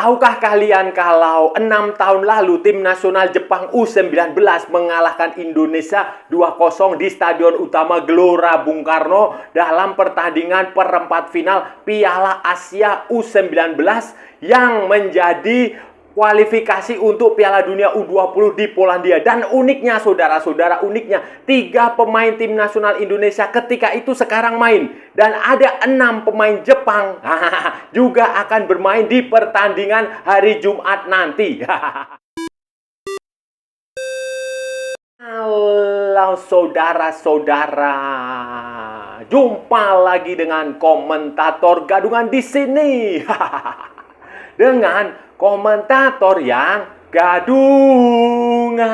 Tahukah kalian kalau 6 tahun lalu tim nasional Jepang U19 mengalahkan Indonesia 2-0 di Stadion Utama Gelora Bung Karno dalam pertandingan perempat final Piala Asia U19 yang menjadi kualifikasi untuk Piala Dunia U20 di Polandia. Dan uniknya saudara-saudara, uniknya 3 pemain tim nasional Indonesia ketika itu sekarang main. Dan ada 6 pemain Jepang juga akan bermain di pertandingan hari Jumat nanti. Halo saudara-saudara, jumpa lagi dengan komentator gadungan di sini. Dengan komentator yang gadungan.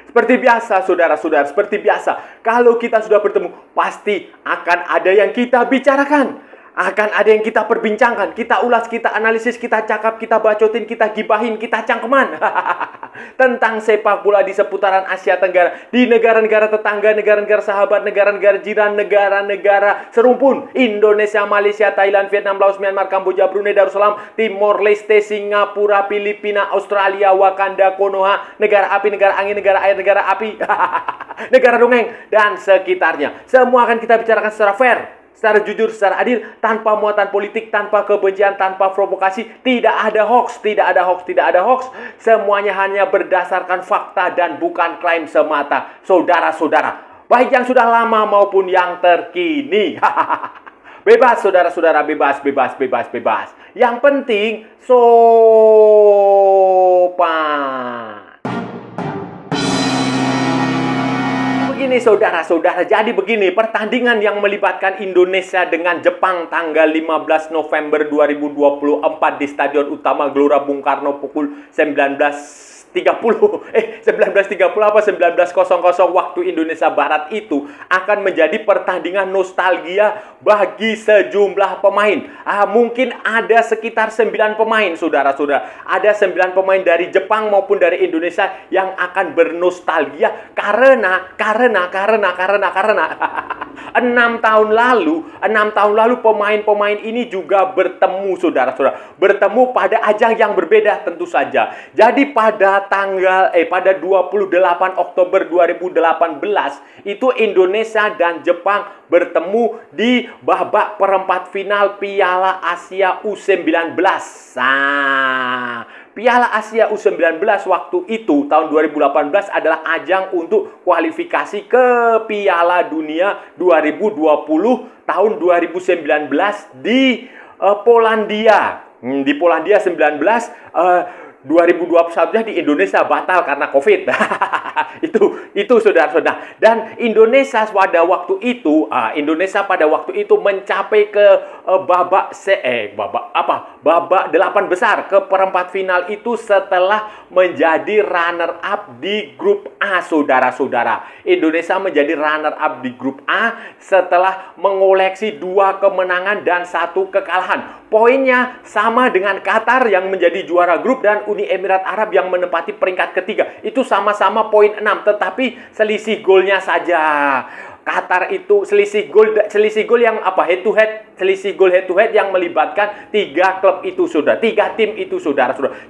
Seperti biasa saudara-saudara, seperti biasa. Kalau kita sudah bertemu, pasti akan ada yang kita bicarakan. Akan ada yang kita perbincangkan, kita ulas, kita analisis, kita cakap, kita bacotin, kita gibahin, kita cangkeman. Tentang sepak bola di seputaran Asia Tenggara, di negara-negara tetangga, negara-negara sahabat, negara-negara jiran, negara-negara serumpun. Indonesia, Malaysia, Thailand, Vietnam, Laos, Myanmar, Kamboja, Brunei Darussalam, Timor Leste, Singapura, Filipina, Australia, Wakanda, Konoha, negara api, negara angin, negara air, negara api, negara dongeng, dan sekitarnya. Semua akan kita bicarakan secara fair, secara jujur, secara adil, tanpa muatan politik, tanpa kebencian, tanpa provokasi. Tidak ada hoax, tidak ada hoax, tidak ada hoax. Semuanya hanya berdasarkan fakta dan bukan klaim semata. Saudara-saudara, baik yang sudah lama maupun yang terkini. Bebas, saudara-saudara, bebas, bebas, bebas, bebas. Yang penting, sopan. Begini saudara-saudara, jadi begini, pertandingan yang melibatkan Indonesia dengan Jepang tanggal 15 November 2024 di Stadion Utama Gelora Bung Karno pukul 19.30 apa 19.00 waktu Indonesia Barat itu akan menjadi pertandingan nostalgia bagi sejumlah pemain. Mungkin ada sekitar 9 pemain saudara-saudara. Ada 9 pemain dari Jepang maupun dari Indonesia yang akan bernostalgia karena 6 tahun lalu pemain-pemain ini juga bertemu saudara-saudara. Bertemu pada ajang yang berbeda tentu saja. Jadi pada 28 Oktober 2018 itu Indonesia dan Jepang bertemu di babak perempat final Piala Asia U19. Piala Asia U19 waktu itu tahun 2018 adalah ajang untuk kualifikasi ke Piala Dunia 2020 tahun 2019 di Polandia. Di Polandia 2021-nya di Indonesia batal karena COVID. itu saudara-saudara. Dan Indonesia pada waktu itu mencapai ke babak 8 besar ke perempat final itu setelah menjadi runner up di grup A saudara-saudara. Indonesia menjadi runner up di grup A setelah mengoleksi 2 kemenangan dan 1 kekalahan. Poinnya sama dengan Qatar yang menjadi juara grup dan Uni Emirat Arab yang menempati peringkat ketiga. Itu sama-sama poin 6, tetapi selisih golnya saja. Qatar itu selisih gol yang head to head, selisih gol head to head yang melibatkan 3 klub itu saudara, 3 tim itu saudara-saudara.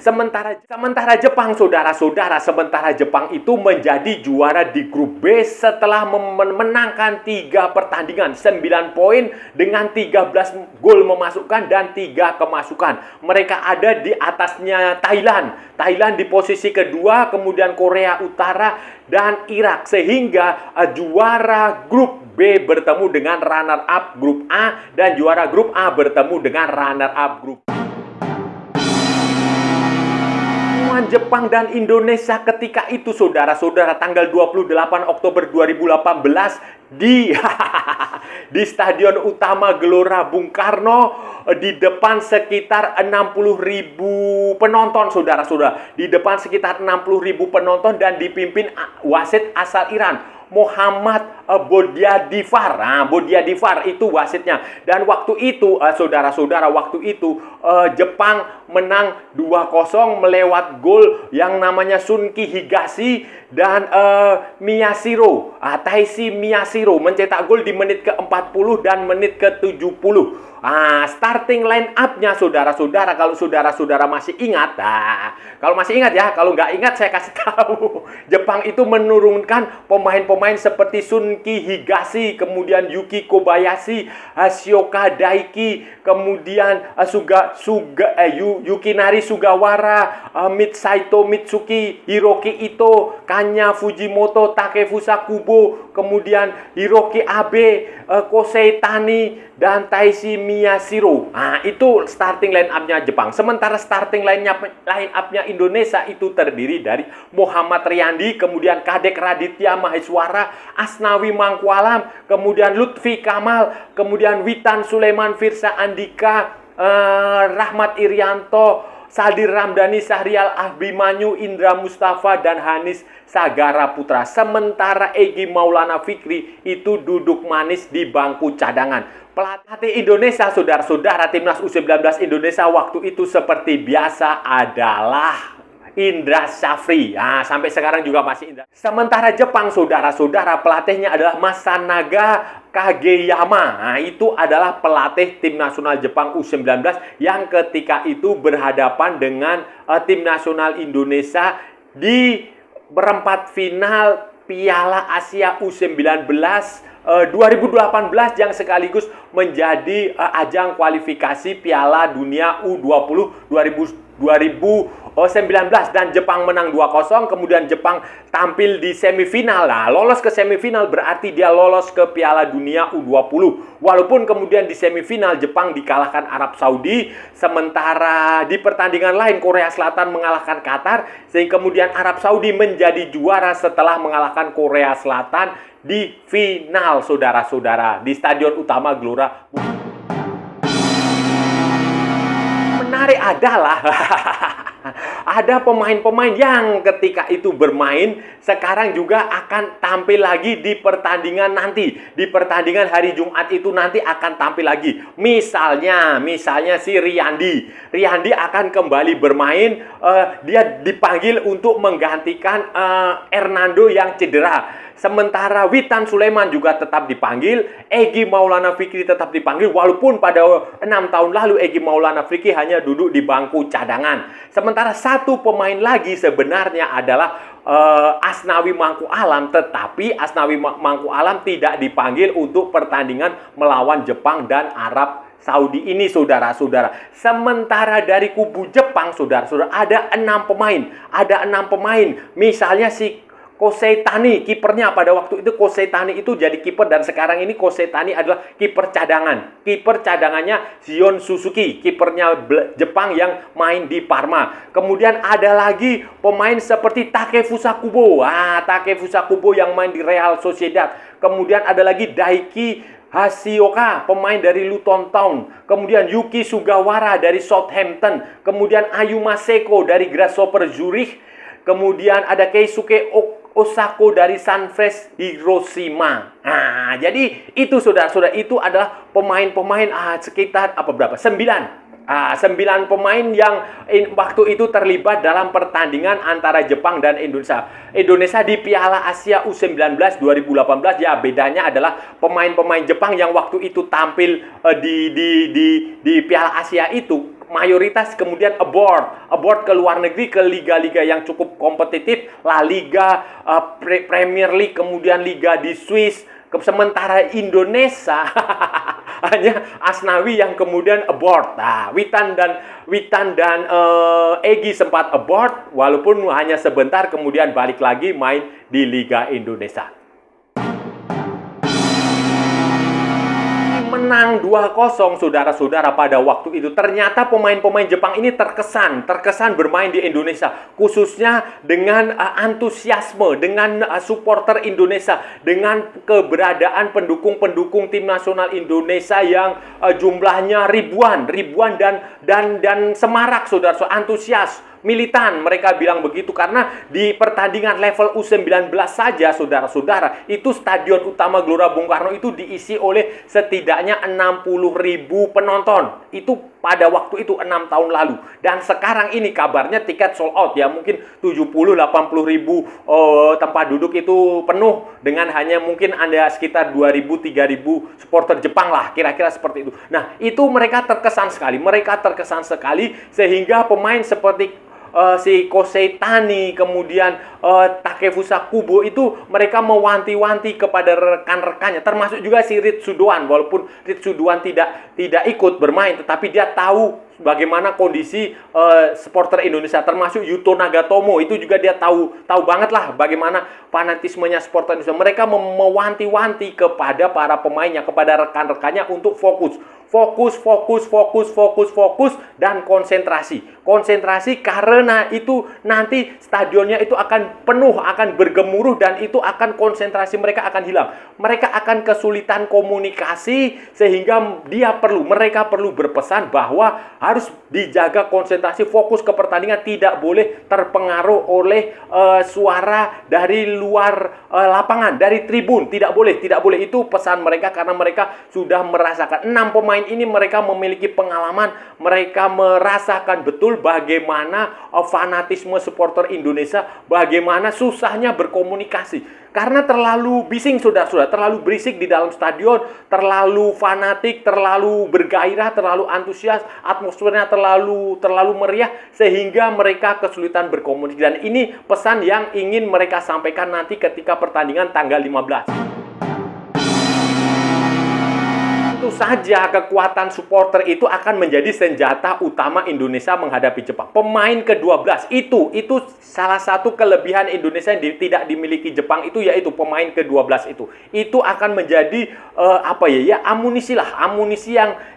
Sementara Jepang saudara-saudara, sementara Jepang itu menjadi juara di grup B setelah memenangkan 3 pertandingan, 9 poin dengan 13 gol memasukkan dan 3 kemasukan. Mereka ada di atasnya Thailand di posisi kedua, kemudian Korea Utara dan Irak, sehingga juara grup B bertemu dengan runner up grup A dan juara grup A bertemu dengan runner up grup Jepang dan Indonesia ketika itu saudara-saudara tanggal 28 Oktober 2018 di Stadion Utama Gelora Bung Karno di depan sekitar 60.000 penonton saudara-saudara. Di depan sekitar 60.000 penonton dan dipimpin wasit asal Iran, Muhammad Bodiadifar. Bodiadifar itu wasitnya. Dan waktu itu saudara-saudara, Jepang menang 2-0 melewat gol yang namanya Shunki Higashi dan Miyashiro. Taisi Miyashiro mencetak gol di menit ke-40 dan menit ke-70. Starting line up-nya saudara-saudara, kalau saudara-saudara masih ingat, kalau masih ingat ya, kalau nggak ingat saya kasih tahu. Jepang itu menurunkan pemain-pemain seperti Shunki Higashi, kemudian Yuki Kobayashi, Shioka Daiki, kemudian Yukinari Sugawara, Mitsaito Mitsuki, Hiroki Ito, Kanya Fujimoto, Takefusa Kubo, kemudian Hiroki Abe, Kosei Tani, dan Taishi Miyashiro. Itu starting line up-nya Jepang. Sementara starting line up-nya Indonesia itu terdiri dari Muhammad Riyandi, kemudian Kadek Raditya Maheswara, Asnawi Mangkualam, kemudian Lutfi Kamal, kemudian Witan Sulaiman Firsa Andika, Rahmat Irianto, Sadir Ramdhani, Syahrial Abimanyu, Indra Mustafa, dan Hanis Sagara Putra. Sementara Egy Maulana Fikri itu duduk manis di bangku cadangan. Pelatih Indonesia, saudara-saudara, timnas U19 Indonesia waktu itu seperti biasa adalah Indra Syafri. Sampai sekarang juga masih Indra. Sementara Jepang, saudara-saudara, pelatihnya adalah Masanaga Kageyama. Itu adalah pelatih tim nasional Jepang U19 yang ketika itu berhadapan dengan tim nasional Indonesia di perempat final Piala Asia U19 2018 yang sekaligus menjadi ajang kualifikasi Piala Dunia U20 2019, dan Jepang menang 2-0. Kemudian Jepang tampil di semifinal. Lolos ke semifinal berarti dia lolos ke Piala Dunia U20. Walaupun kemudian di semifinal Jepang dikalahkan Arab Saudi, sementara di pertandingan lain Korea Selatan mengalahkan Qatar, sehingga kemudian Arab Saudi menjadi juara setelah mengalahkan Korea Selatan di final, saudara-saudara, di Stadion Utama Gelora. Menarik adalah ada pemain-pemain yang ketika itu bermain sekarang juga akan tampil lagi di pertandingan nanti. Di pertandingan hari Jumat itu nanti akan tampil lagi. Misalnya si Riyandi. Riyandi akan kembali bermain. Dia dipanggil untuk menggantikan Hernando yang cedera. Sementara Witan Sulaiman juga tetap dipanggil, Egy Maulana Fikri tetap dipanggil, walaupun pada 6 tahun lalu Egy Maulana Fikri hanya duduk di bangku cadangan. Sementara satu pemain lagi sebenarnya adalah Asnawi Mangku Alam, tetapi Asnawi Mangku Alam tidak dipanggil untuk pertandingan melawan Jepang dan Arab Saudi ini, saudara-saudara. Sementara dari kubu Jepang, saudara-saudara, ada 6 pemain. Ada 6 pemain. Misalnya si Kosei Tani, kipernya pada waktu itu Kosei Tani itu jadi kiper, dan sekarang ini Kosei Tani adalah kiper cadangan. Kiper cadangannya Zion Suzuki, kipernya Jepang yang main di Parma. Kemudian ada lagi pemain seperti Takefusa Kubo. Takefusa Kubo yang main di Real Sociedad. Kemudian ada lagi Daiki Hashioka, pemain dari Luton Town. Kemudian Yuki Sugawara dari Southampton. Kemudian Ayuma Seko dari Grasshopper Zurich. Kemudian ada Keisuke Osako dari Sunfresh Hiroshima. Jadi itu saudara-saudara, itu adalah pemain-pemain sekitar 9 pemain yang waktu itu terlibat dalam pertandingan antara Jepang dan Indonesia. Indonesia di Piala Asia U19 2018, ya bedanya adalah pemain-pemain Jepang yang waktu itu tampil di Piala Asia itu mayoritas kemudian abroad ke luar negeri, ke liga-liga yang cukup kompetitif, La Liga, Premier League, kemudian liga di Swiss. Sementara Indonesia hanya Asnawi yang kemudian abroad. Witan dan Egy sempat abroad, walaupun hanya sebentar, kemudian balik lagi main di Liga Indonesia. Menang 2-0, saudara-saudara, pada waktu itu. Ternyata pemain-pemain Jepang ini terkesan bermain di Indonesia, khususnya dengan antusiasme, dengan supporter Indonesia, dengan keberadaan pendukung-pendukung tim nasional Indonesia yang jumlahnya ribuan dan semarak, saudara-saudara, antusias. militan. Mereka bilang begitu karena di pertandingan level U19 saja, saudara-saudara, itu Stadion Utama Gelora Bung Karno itu diisi oleh setidaknya 60.000 penonton. Itu pada waktu itu 6 tahun lalu. Dan sekarang ini kabarnya tiket sold out ya. Mungkin 70-80 ribu tempat duduk itu penuh dengan hanya mungkin ada sekitar 2.000-3.000 supporter Jepang lah. Kira-kira seperti itu. Nah, itu mereka terkesan sekali. Mereka terkesan sekali sehingga pemain seperti si Kosei Tani, kemudian Takefusa Kubo itu mereka mewanti-wanti kepada rekan-rekannya, termasuk juga si Ritsudoan. Walaupun Ritsudoan tidak ikut bermain, tetapi dia tahu bagaimana kondisi supporter Indonesia, termasuk Yuto Nagatomo itu juga dia tahu banget lah bagaimana fanatismenya supporter Indonesia. Mereka mewanti-wanti kepada para pemainnya, kepada rekan-rekannya untuk fokus dan konsentrasi karena itu nanti stadionnya itu akan penuh, akan bergemuruh, dan itu akan konsentrasi mereka akan hilang. Mereka akan kesulitan komunikasi sehingga mereka perlu berpesan bahwa harus dijaga konsentrasi, fokus ke pertandingan, tidak boleh terpengaruh oleh suara dari luar lapangan, dari tribun, tidak boleh. Itu pesan mereka karena mereka sudah merasakan. 6 pemain ini mereka memiliki pengalaman, mereka merasakan betul bagaimana fanatisme supporter Indonesia, bagaimana susahnya berkomunikasi. Karena terlalu bising, saudara-saudara, terlalu berisik di dalam stadion, terlalu fanatik, terlalu bergairah, terlalu antusias, atmosfernya terlalu meriah, sehingga mereka kesulitan berkomunikasi. Dan ini pesan yang ingin mereka sampaikan nanti ketika pertandingan tanggal 15. Tentu saja kekuatan supporter itu akan menjadi senjata utama Indonesia menghadapi Jepang. Pemain ke-12 itu salah satu kelebihan Indonesia yang tidak dimiliki Jepang itu, yaitu pemain ke-12 itu. Itu akan menjadi amunisi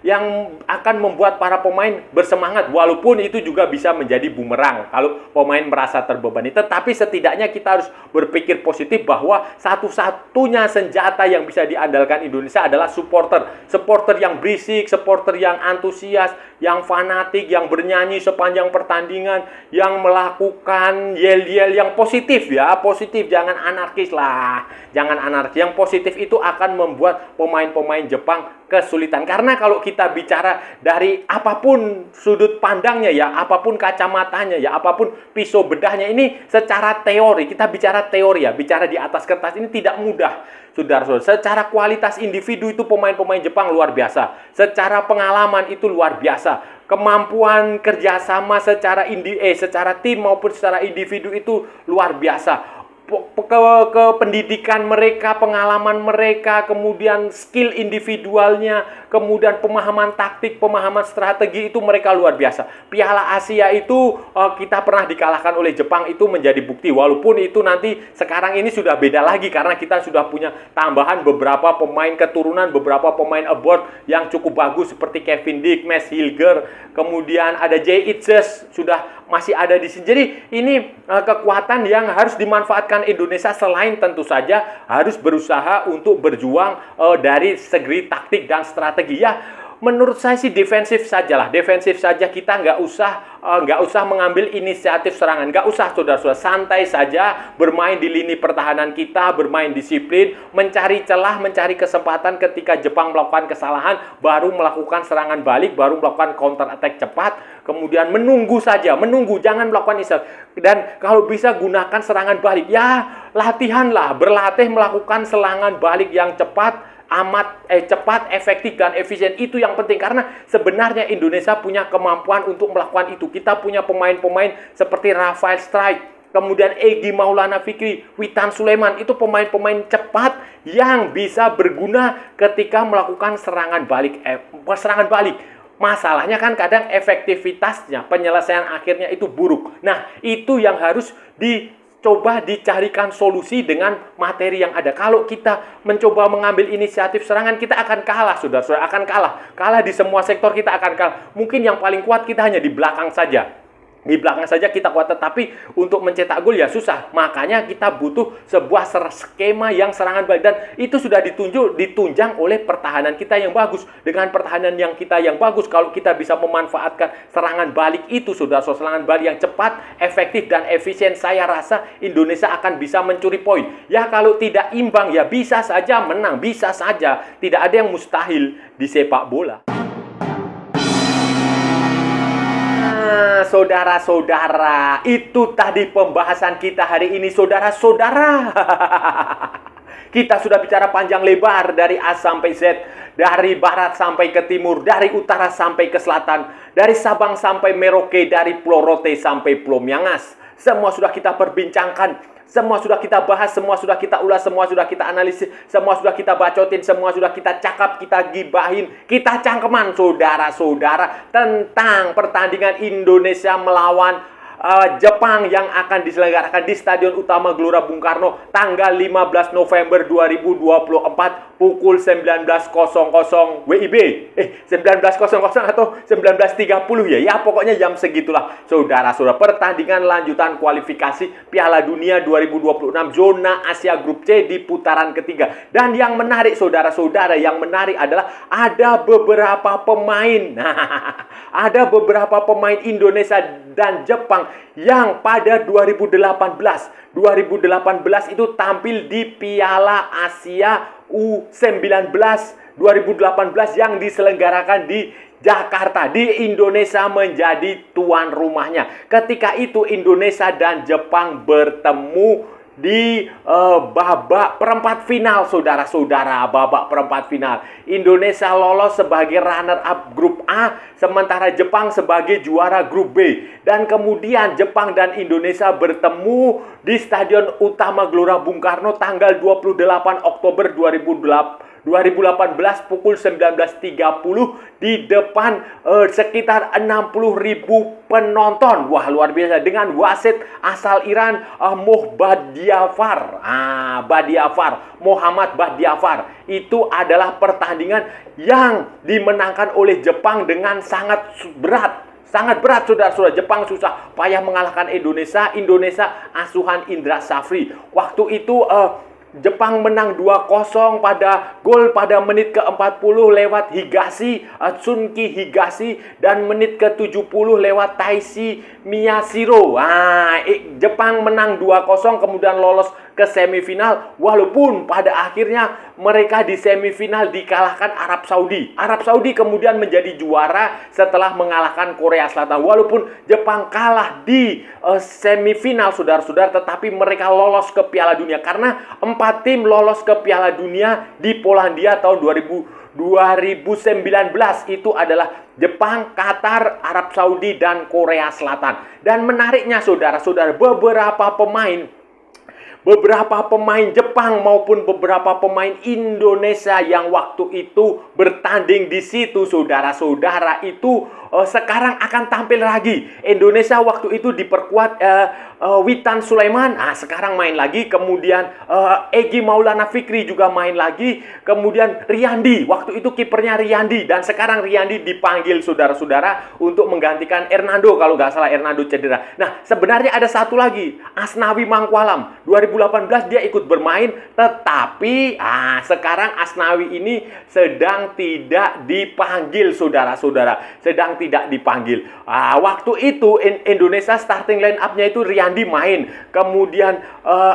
yang akan membuat para pemain bersemangat, walaupun itu juga bisa menjadi bumerang kalau pemain merasa terbebani. Tetapi setidaknya kita harus berpikir positif bahwa satu-satunya senjata yang bisa diandalkan Indonesia adalah supporter yang berisik, supporter yang antusias, yang fanatik, yang bernyanyi sepanjang pertandingan, yang melakukan yel-yel yang positif ya, positif, jangan anarkis lah, jangan anarkis. Yang positif itu akan membuat pemain-pemain Jepang kesulitan. Karena kalau kita bicara dari apapun sudut pandangnya ya, apapun kacamatanya ya, apapun pisau bedahnya, ini secara teori, kita bicara teori ya, bicara di atas kertas ini tidak mudah, saudara-saudara. Secara kualitas individu itu pemain-pemain Jepang luar biasa. Secara pengalaman itu luar biasa. Kemampuan kerjasama secara tim maupun secara individu itu luar biasa. Pendidikan mereka, pengalaman mereka, kemudian skill individualnya, kemudian pemahaman taktik, pemahaman strategi itu mereka luar biasa. Piala Asia itu kita pernah dikalahkan oleh Jepang, itu menjadi bukti. Walaupun itu nanti sekarang ini sudah beda lagi karena kita sudah punya tambahan beberapa pemain keturunan, beberapa pemain abroad yang cukup bagus seperti Kevin Dick, Mads Hilger, kemudian ada Jay Itzes masih ada di sini. Jadi ini kekuatan yang harus dimanfaatkan Indonesia, selain tentu saja harus berusaha untuk berjuang dari segi taktik dan strategi ya. Menurut saya sih defensif saja, kita nggak usah mengambil inisiatif serangan, nggak usah, saudara-saudara, santai saja bermain di lini pertahanan kita, bermain disiplin, mencari celah, mencari kesempatan ketika Jepang melakukan kesalahan, baru melakukan serangan balik, baru melakukan counter attack cepat, kemudian menunggu, jangan melakukan istilah. Dan kalau bisa gunakan serangan balik, ya latihanlah, berlatih melakukan serangan balik yang cepat, cepat, efektif, dan efisien. Itu yang penting, karena sebenarnya Indonesia punya kemampuan untuk melakukan itu. Kita punya pemain-pemain seperti Rafael Strike, kemudian Egy Maulana Fikri, Witan Sulaiman, itu pemain-pemain cepat yang bisa berguna ketika melakukan serangan balik. Masalahnya kan kadang efektivitasnya, penyelesaian akhirnya itu buruk. Nah, itu yang harus coba dicarikan solusi dengan materi yang ada. Kalau kita mencoba mengambil inisiatif serangan, kita akan kalah, saudara-saudara, akan kalah di semua sektor, kita akan kalah. Mungkin yang paling kuat kita hanya di belakang saja. Di belakang saja kita kuat, tetapi untuk mencetak gol ya susah. Makanya kita butuh sebuah skema yang serangan balik, dan itu sudah ditunjang oleh pertahanan kita yang bagus. Dengan pertahanan yang kita yang bagus, kalau kita bisa memanfaatkan serangan balik itu, saudara-saudara, serangan balik yang cepat, efektif dan efisien, saya rasa Indonesia akan bisa mencuri poin. Ya kalau tidak imbang ya bisa saja menang, bisa saja. Tidak ada yang mustahil di sepak bola. Saudara-saudara, itu tadi pembahasan kita hari ini, saudara-saudara. Kita sudah bicara panjang lebar dari A sampai Z, dari barat sampai ke timur, dari utara sampai ke selatan, dari Sabang sampai Merauke, dari Pulau Rote sampai Pulau Miangas. Semua sudah kita perbincangkan, semua sudah kita bahas, semua sudah kita ulas, semua sudah kita analisis, semua sudah kita bacotin, semua sudah kita cakap, kita gibahin, kita cangkeman, saudara-saudara, tentang pertandingan Indonesia melawan Jepang yang akan diselenggarakan di Stadion Utama Gelora Bung Karno tanggal 15 November 2024 pukul 19.00 WIB. 19.00 atau 19.30 ya. Ya pokoknya jam segitulah, saudara-saudara. Pertandingan lanjutan kualifikasi Piala Dunia 2026 zona Asia Grup C di putaran ketiga. Dan yang menarik, saudara-saudara, yang menarik adalah ada beberapa pemain. Ada beberapa pemain Indonesia dan Jepang yang pada 2018 itu tampil di Piala Asia U19 2018 yang diselenggarakan di Jakarta, di Indonesia menjadi tuan rumahnya. Ketika itu Indonesia dan Jepang bertemu di babak perempat final, saudara-saudara. Babak perempat final, Indonesia lolos sebagai runner up grup A, sementara Jepang sebagai juara grup B. Dan kemudian Jepang dan Indonesia bertemu di Stadion Utama Gelora Bung Karno tanggal 28 Oktober 2018 pukul 19.30 di depan sekitar 60.000 penonton. Wah, luar biasa, dengan wasit asal Iran, Muhammad Badiafar. Itu adalah pertandingan yang dimenangkan oleh Jepang dengan sangat berat. Sangat berat, saudara-saudara. Jepang susah payah mengalahkan Indonesia. Indonesia asuhan Indra Safri. Waktu itu Jepang menang 2-0 pada gol pada menit ke-40 lewat Higashi, Tsunki Higashi, dan menit ke-70 lewat Taishi Miyashiro. Jepang menang 2-0 kemudian lolos ke semifinal, walaupun pada akhirnya mereka di semifinal dikalahkan Arab Saudi. Arab Saudi kemudian menjadi juara setelah mengalahkan Korea Selatan. Walaupun Jepang kalah di semifinal, saudara-saudara, tetapi mereka lolos ke Piala Dunia karena 4 tim lolos ke Piala Dunia di Polandia tahun 2019. Itu adalah Jepang, Qatar, Arab Saudi, dan Korea Selatan. Dan menariknya, saudara-saudara, beberapa pemain Jepang maupun beberapa pemain Indonesia yang waktu itu bertanding di situ, saudara-saudara, itu sekarang akan tampil lagi. Indonesia waktu itu diperkuat Witan Sulaiman, sekarang main lagi. Kemudian Egy Maulana Fikri juga main lagi. Kemudian Riyandi, waktu itu kipernya Riyandi, dan sekarang Riyandi dipanggil, saudara-saudara, untuk menggantikan Hernando, kalau nggak salah Hernando cedera. Nah, sebenarnya ada satu lagi, Asnawi Mangkualam. 2018 dia ikut bermain, tetapi sekarang Asnawi ini sedang tidak dipanggil, saudara-saudara. Sedang tidak dipanggil. Waktu itu Indonesia starting line up-nya itu Riyandi main. Kemudian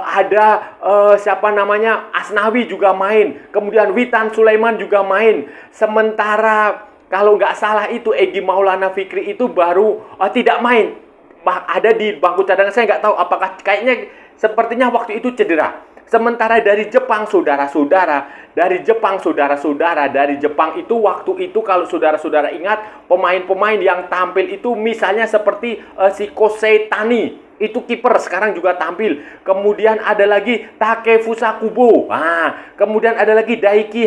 ada siapa namanya? Asnawi juga main. Kemudian Witan Sulaiman juga main. Sementara kalau nggak salah itu Egy Maulana Fikri itu baru tidak main. Ada di bangku cadangan. Saya nggak tahu apakah, kayaknya sepertinya waktu itu cedera. Sementara dari Jepang, saudara-saudara, dari Jepang itu waktu itu kalau saudara-saudara ingat, pemain-pemain yang tampil itu misalnya seperti si Kosei Tani, itu kiper, sekarang juga tampil. Kemudian ada lagi Takefusa Kubo. Kemudian ada lagi Daiki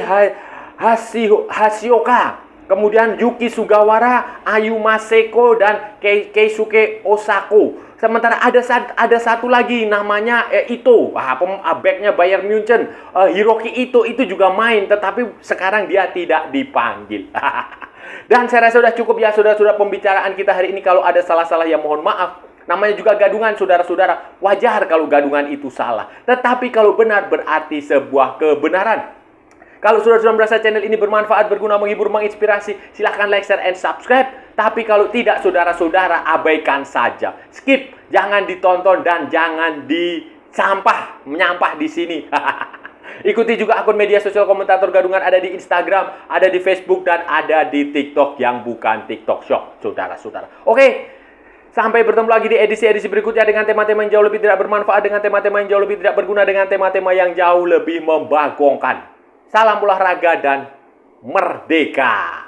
Hashioka. Kemudian Yuki Sugawara, Ayuma Seko, dan Keisuke Osako. Sementara ada satu lagi namanya Ito, backnya Bayern Munchen, Hiroki Ito, itu juga main, tetapi sekarang dia tidak dipanggil. Dan saya rasa sudah cukup ya saudara-saudara pembicaraan kita hari ini. Kalau ada salah-salah ya mohon maaf. Namanya juga gadungan saudara-saudara. Wajar kalau gadungan itu salah. Tetapi kalau benar berarti sebuah kebenaran. Kalau saudara-saudara merasa channel ini bermanfaat, berguna, menghibur, menginspirasi, silahkan like, share, and subscribe. Tapi kalau tidak, saudara-saudara abaikan saja. Skip, jangan ditonton dan jangan menyampah di sini. Ikuti juga akun media sosial komentator gadungan ada di Instagram, ada di Facebook, dan ada di TikTok yang bukan TikTok Shop, saudara-saudara. Oke, sampai bertemu lagi di edisi-edisi berikutnya dengan tema-tema yang jauh lebih tidak bermanfaat, dengan tema-tema yang jauh lebih tidak berguna, dengan tema-tema yang jauh lebih membagongkan. Salam olahraga dan merdeka!